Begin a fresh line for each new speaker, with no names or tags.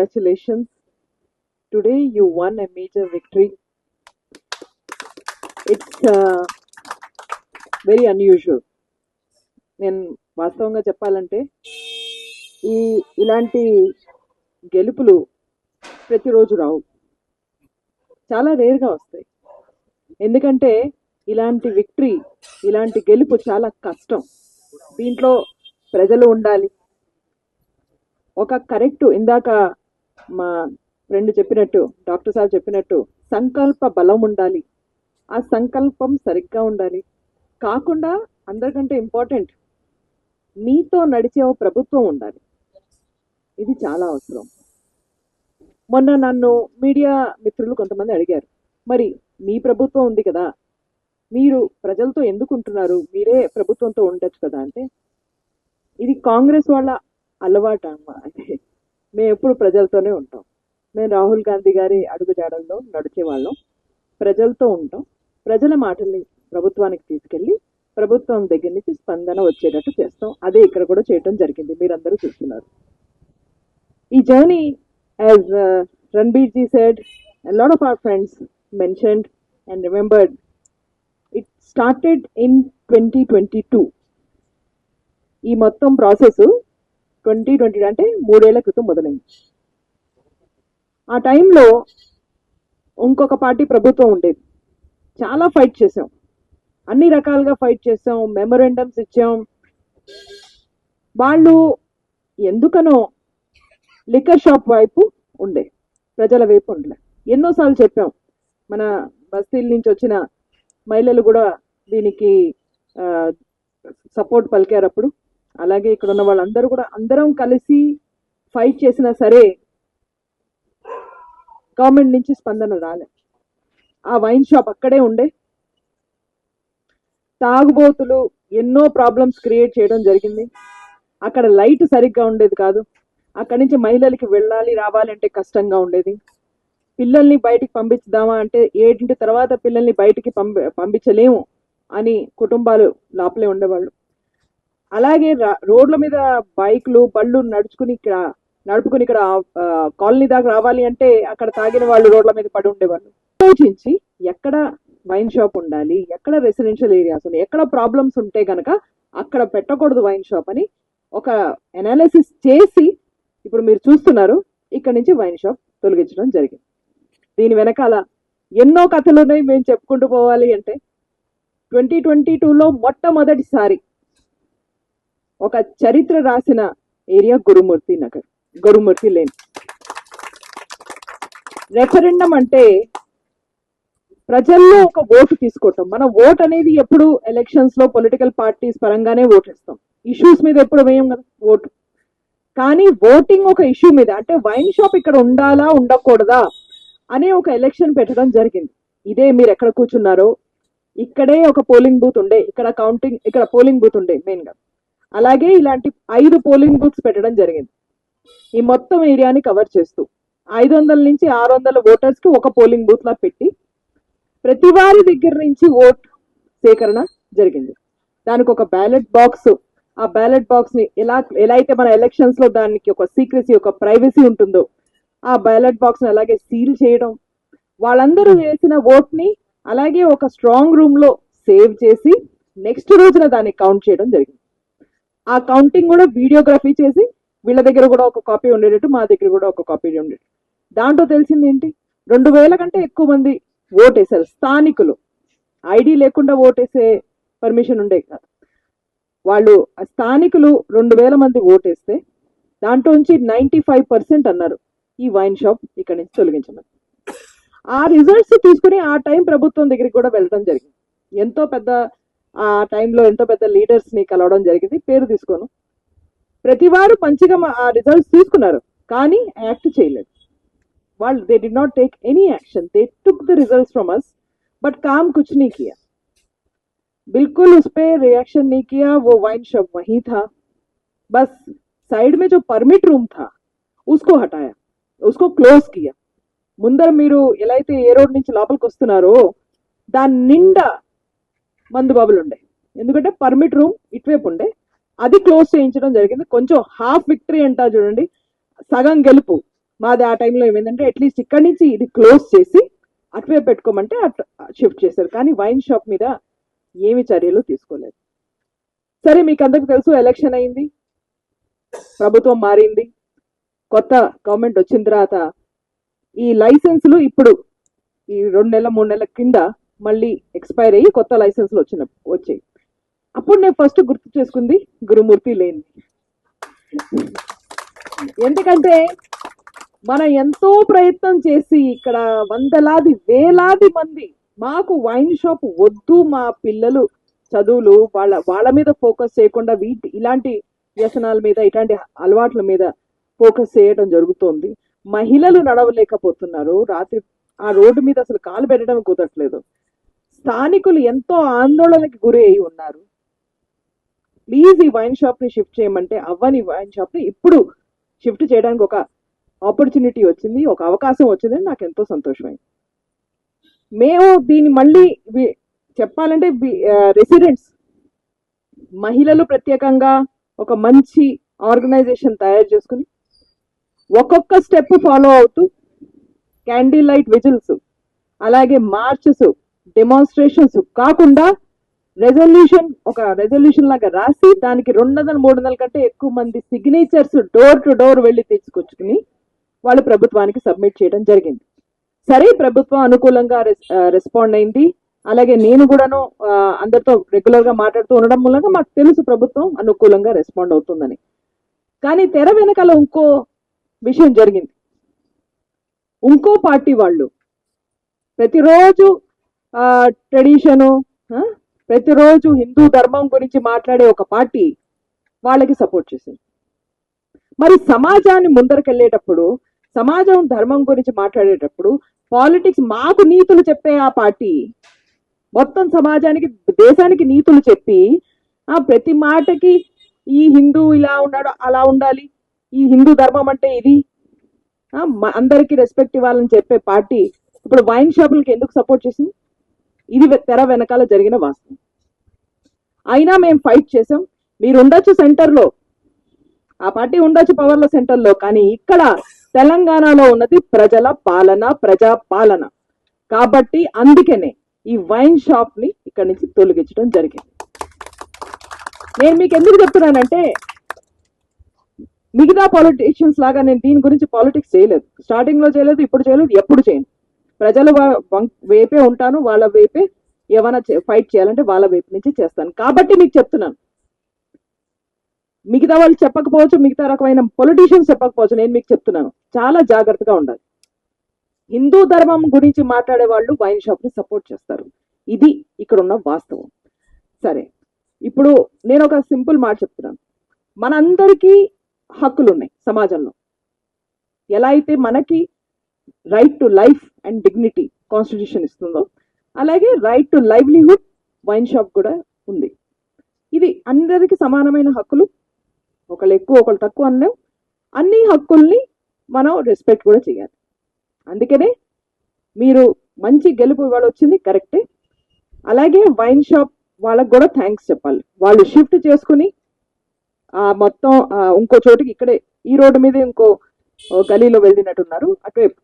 congratulations. Today you won a major victory. It's very unusual. నేను వాస్తవంగా చెప్పాలంటే ఇలాంటి గెలుపులు ప్రతిరోజు రావు, చాలా రేర్గా వస్తాయి. ఎందుకంటే ఇలాంటి విక్టరీ, ఇలాంటి గెలుపు చాలా కష్టం. దీంట్లో ప్రజలు ఉండాలి. ఒక కరెక్ట్, ఇందాక మా ఫ్రెండ్ చెప్పినట్టు, డాక్టర్ సార్ చెప్పినట్టు, సంకల్ప బలం ఉండాలి. ఆ సంకల్పం సరిగ్గా ఉండాలి. కాకుండా అందరికంటే ఇంపార్టెంట్, మీతో నడిచే ఓ ప్రభుత్వం ఉండాలి. ఇది చాలా అవసరం. మొన్న నన్ను మీడియా మిత్రులు కొంతమంది అడిగారు, మరి మీ ప్రభుత్వం ఉంది కదా, మీరు ప్రజలతో ఎందుకు ఉంటున్నారు, మీరే ప్రభుత్వంతో ఉండొచ్చు కదా అంటే, ఇది కాంగ్రెస్ వాళ్ళ అలవాటు అమ్మా. అంటే మేము ఎప్పుడు ప్రజలతోనే ఉంటాం. మేము రాహుల్ గాంధీ గారి అడుగుజాడల్లో నడిచే వాళ్ళం. ప్రజలతో ఉంటాం. ప్రజల మాటల్ని ప్రభుత్వానికి తీసుకెళ్ళి ప్రభుత్వం దగ్గర నుంచి స్పందన వచ్చేటట్టు చేస్తాం. అదే ఇక్కడ కూడా చేయటం జరిగింది, మీరందరూ చూస్తున్నారు. ఈ journey, as Ranbir ji said, a lot of our friends mentioned and remembered, it started in 2022. ఈ మొత్తం ప్రాసెస్ 2020 అంటే 3 ఏళ్ల క్రితం మొదలైంది. ఆ టైంలో ఇంకొక పార్టీ ప్రభుత్వం ఉండేది. చాలా ఫైట్ చేసాం, అన్ని రకాలుగా ఫైట్ చేసాం, మెమోరాండమ్స్ ఇచ్చాం. వాళ్ళు ఎందుకనో లిక్కర్ షాప్ వైపు ఉండే, ప్రజల వైపు ఉండలే. ఎన్నోసార్లు చెప్పాం. మన బస్తీల నుంచి వచ్చిన మహిళలు కూడా దీనికి సపోర్ట్ పలికారు అప్పుడు. అలాగే ఇక్కడ ఉన్న వాళ్ళందరూ కూడా, అందరం కలిసి ఫైట్ చేసినా సరే గవర్నమెంట్ నుంచి స్పందన రాలే. ఆ వైన్ షాప్ అక్కడే ఉండే. తాగుబోతులు ఎన్నో ప్రాబ్లమ్స్ క్రియేట్ చేయడం జరిగింది. అక్కడ లైట్ సరిగ్గా ఉండేది కాదు. అక్కడి నుంచి మహిళలకి వెళ్ళాలి రావాలి అంటే కష్టంగా ఉండేది. పిల్లల్ని బయటికి పంపించుదామా అంటే 7 తర్వాత పిల్లల్ని బయటికి పంపించలేము అని కుటుంబాలు లోపలే ఉండేవాళ్ళు. అలాగే రోడ్ల మీద బైక్లు బళ్ళు నడుపుకుని ఇక్కడ కాలనీ దాకా రావాలి అంటే అక్కడ తాగిన వాళ్ళు రోడ్ల మీద పడి ఉండేవాళ్ళు. ఆలోచించి ఎక్కడ వైన్ షాప్ ఉండాలి, ఎక్కడ రెసిడెన్షియల్ ఏరియాస్ ఉన్నాయి, ఎక్కడ ప్రాబ్లమ్స్ ఉంటే కనుక అక్కడ పెట్టకూడదు వైన్ షాప్ అని ఒక అనాలిసిస్ చేసి ఇప్పుడు మీరు చూస్తున్నారు, ఇక్కడ నుంచి వైన్ షాప్ తొలగించడం జరిగింది. దీని వెనకాల ఎన్నో కథలు ఉన్నాయి, మేము చెప్పుకుంటూ పోవాలి అంటే. 2022లో మొట్టమొదటిసారి ఒక చరిత్ర రాసిన ఏరియా గురుమూర్తి నగర్, గురుమూర్తి లేన్. రెఫరెండం అంటే ప్రజల్లో ఒక ఓటు తీసుకోవటం. మన ఓట్ అనేది ఎప్పుడు ఎలక్షన్స్ లో పొలిటికల్ పార్టీస్ పరంగానే ఓటు ఇస్తాం, ఇష్యూస్ మీద ఎప్పుడు వేయం కదా ఓటు. కానీ ఓటింగ్ ఒక ఇష్యూ మీద, అంటే వైన్ షాప్ ఇక్కడ ఉండాలా ఉండకూడదా అనే ఒక ఎలక్షన్ పెట్టడం జరిగింది. ఇదే మీరు ఎక్కడ కూర్చున్నారో ఇక్కడే ఒక పోలింగ్ బూత్ ఉండే, ఇక్కడ పోలింగ్ బూత్ ఉండే మెయిన్ గా. అలాగే ఇలాంటి 5 పోలింగ్ బూత్స్ పెట్టడం జరిగింది ఈ మొత్తం ఏరియాని కవర్ చేస్తూ. 500 నుంచి 600 ఓటర్స్ కి ఒక పోలింగ్ బూత్ లా పెట్టి ప్రతి వారి దగ్గర నుంచి ఓట్ సేకరణ జరిగింది. దానికి ఒక బ్యాలెట్ బాక్స్, ఆ బ్యాలెట్ బాక్స్ ని ఎలా అయితే మన ఎలక్షన్స్ లో దానికి ఒక సీక్రెసీ, ఒక ప్రైవసీ ఉంటుందో, ఆ బ్యాలెట్ బాక్స్ ని అలాగే సీల్ చేయడం, వాళ్ళందరూ వేసిన ఓట్ ని అలాగే ఒక స్ట్రాంగ్ రూమ్ లో సేవ్ చేసి నెక్స్ట్ రోజున దాన్ని కౌంట్ చేయడం జరిగింది. ఆ కౌంటింగ్ కూడా వీడియోగ్రఫీ చేసి వీళ్ళ దగ్గర కూడా ఒక కాపీ ఉండేటట్టు, మా దగ్గర కూడా ఒక కాపీ ఉండేటట్టు. దాంట్లో తెలిసింది ఏంటి, 2000 కంటే ఎక్కువ మంది ఓటేశారు. స్థానికులు, ఐడి లేకుండా ఓటేసే పర్మిషన్ ఉండే కాదు. వాళ్ళు స్థానికులు 2000 మంది ఓటేస్తే దాంట్లో నుంచి 95% అన్నారు ఈ వైన్ షాప్ ఇక్కడ నుంచి తొలగించమని. ఆ రిజల్ట్స్ తీసుకుని ఆ టైం ప్రభుత్వం దగ్గరికి కూడా వెళ్ళడం జరిగింది. ఎంతో పెద్ద, ఆ టైంలో ఎంతో పెద్ద లీడర్స్ ని కలవడం జరిగింది, పేరు తీసుకోను. ప్రతి వారు మంచిగా ఆ రిజల్ట్స్ తీసుకున్నారు, కానీ యాక్ట్ చేయలేదు వాళ్ళు. They did not take any action, they took the results from us but काम कुछ नहीं किया, बिल्कुल उस पर रिएक्शन नहीं किया. वो वाइन शॉप वहीं था, बस साइड में जो परमिट रूम था उसको हटाया, उसको क्लोज किया. ముందర మీరు ఎలా అయితే ఏ రోడ్ నుంచి లోపలికి వస్తున్నారో దాని నిండా మందు బాబులు ఉండే, ఎందుకంటే పర్మిట్ రూమ్ ఇటువైపు ఉండే, అది క్లోజ్ చేయించడం జరిగింది. కొంచెం హాఫ్ విక్టరీ అంటారు చూడండి, సగం గెలుపు. మాది ఆ టైంలో ఏమైందంటే అట్లీస్ట్ ఇక్కడి నుంచి ఇది క్లోజ్ చేసి అటువైపు పెట్టుకోమంటే అటు షిఫ్ట్ చేశారు. కానీ వైన్ షాప్ మీద ఏమి చర్యలు తీసుకోలేదు. సరే, మీకు అందరికి తెలుసు, ఎలక్షన్ అయింది, ప్రభుత్వం మారింది, కొత్త గవర్నమెంట్ వచ్చిన తర్వాత ఈ లైసెన్సులు ఇప్పుడు ఈ 2 నెలల 3 నెలల కింద మళ్ళీ ఎక్స్పైర్ అయ్యి కొత్త లైసెన్సులు వచ్చాయి. అప్పుడు నేను ఫస్ట్ గుర్తు చేసుకుంది గురుమూర్తి లేని. ఎందుకంటే మనం ఎంతో ప్రయత్నం చేసి ఇక్కడ వందలాది వేలాది మంది మాకు వైన్ షాప్ వద్దు, మా పిల్లలు చదువులు వాళ్ళ మీద ఫోకస్ చేయకుండా ఇలాంటి వ్యసనాల మీద, ఇలాంటి అలవాట్ల మీద ఫోకస్ చేయడం జరుగుతోంది. మహిళలు నడవలేకపోతున్నారు, రాత్రి ఆ రోడ్డు మీద అసలు కాలు పెట్టడం కుదరట్లేదు. స్థానికులు ఎంతో ఆందోళనకి గురి అయి ఉన్నారు. ప్లీజ్ ఈ వైన్ షాప్ ని షిఫ్ట్ చేయమంటే అవ్వని వైన్ షాప్ ని ఇప్పుడు షిఫ్ట్ చేయడానికి ఒక ఆపర్చునిటీ వచ్చింది, ఒక అవకాశం వచ్చిందని నాకు ఎంతో సంతోషమైంది. మేము దీన్ని మళ్ళీ చెప్పాలంటే రెసిడెంట్స్, మహిళలు ప్రత్యేకంగా ఒక మంచి ఆర్గనైజేషన్ తయారు చేసుకుని ఒక్కొక్క స్టెప్ ఫాలో అవుతూ క్యాండిల్ లైట్ విజిల్స్, అలాగే మార్చెస్, డెమాన్స్ట్రేషన్స్ కాకుండా ఒక రెజల్యూషన్ లాగా రాసి దానికి 200-300 కంటే ఎక్కువ మంది సిగ్నేచర్స్ డోర్ టు డోర్ వెళ్ళి తెచ్చుకొచ్చుకుని వాళ్ళు ప్రభుత్వానికి సబ్మిట్ చేయడం జరిగింది. సరే, ప్రభుత్వం అనుకూలంగా రెస్పాండ్ అయింది. అలాగే నేను కూడాను అందరితో రెగ్యులర్ గా మాట్లాడుతూ ఉండడం మూలంగా మాకు తెలుసు ప్రభుత్వం అనుకూలంగా రెస్పాండ్ అవుతుందని. కానీ తెర వెనకాల ఇంకో విషయం జరిగింది. ఇంకో పార్టీ వాళ్ళు ప్రతిరోజు ట్రెడిషను, ప్రతిరోజు హిందూ ధర్మం గురించి మాట్లాడే ఒక పార్టీ వాళ్ళకి సపోర్ట్ చేసింది. మరి సమాజాన్ని ముందరకెళ్ళేటప్పుడు, సమాజం ధర్మం గురించి మాట్లాడేటప్పుడు పాలిటిక్స్ మాకు నీతులు చెప్పే ఆ పార్టీ మొత్తం సమాజానికి, దేశానికి నీతులు చెప్పి ప్రతి మాటకి ఈ హిందూ ఇలా ఉన్నాడు, అలా ఉండాలి, ఈ హిందూ ధర్మం అంటే ఇది, అందరికీ రెస్పెక్ట్ ఇవ్వాలని చెప్పే పార్టీ ఇప్పుడు వైన్ షాపులకి ఎందుకు సపోర్ట్ చేసింది? ఇది తెర వెనకాల జరిగిన వాస్తవం. అయినా మేము ఫైట్ చేసాం. మీరు ఉండొచ్చు సెంటర్లో, ఆ పార్టీ ఉండొచ్చు పవర్లో సెంటర్లో, కానీ ఇక్కడ తెలంగాణలో ఉన్నది ప్రజల పాలన, ప్రజా పాలన. కాబట్టి అందుకనే ఈ వైన్ షాప్ ని ఇక్కడి నుంచి తొలగించడం జరిగింది. నేను మీకు ఎందుకు చెప్తున్నానంటే, మిగతా పాలిటిషియన్స్ లాగా నేను దీని గురించి పాలిటిక్స్ చేయలేదు. స్టార్టింగ్ లో చేయలేదు, ఇప్పుడు చేయలేదు, ఎప్పుడు చేయను. ప్రజల వైపే ఉంటాను, వాళ్ళ వైపే ఏమైనా ఫైట్ చేయాలంటే వాళ్ళ వైపు నుంచి చేస్తాను. కాబట్టి మీకు చెప్తున్నాను, మిగతా వాళ్ళు చెప్పకపోవచ్చు, మిగతా రకమైన పొలిటీషియన్స్ చెప్పకపోవచ్చు, నేను మీకు చెప్తున్నాను, చాలా జాగ్రత్తగా ఉండాలి. హిందూ ధర్మం గురించి మాట్లాడే వాళ్ళు వైన్ షాప్ ని సపోర్ట్ చేస్తారు. ఇది ఇక్కడ ఉన్న వాస్తవం. సరే, ఇప్పుడు నేను ఒక సింపుల్ మాట చెప్తున్నాను. మనందరికీ హక్కులు ఉన్నాయి సమాజంలో. ఎలా అయితే మనకి right to life and dignity constitution ఇస్తుందో, అలాగే right to livelihood wine shop కూడా ఉంది. ఇది అందరికీ సమానమైన హక్కులు. ఒకళ్ళు ఎక్కువ ఒకళ్ళు తక్కువ అన్నాం. అన్ని హక్కుల్ని మనం రెస్పెక్ట్ కూడా చేయాలి. అందుకనే మీరు మంచి గెలుపు ఇవాళ వచ్చింది, కరెక్టే. అలాగే వైన్ షాప్ వాళ్ళకు కూడా థ్యాంక్స్ చెప్పాలి. వాళ్ళు షిఫ్ట్ చేసుకుని మొత్తం ఇంకో చోటికి, ఇక్కడే ఈ రోడ్డు మీద ఇంకో గలీలో వెళ్ళినట్టున్నారు, అటువైపు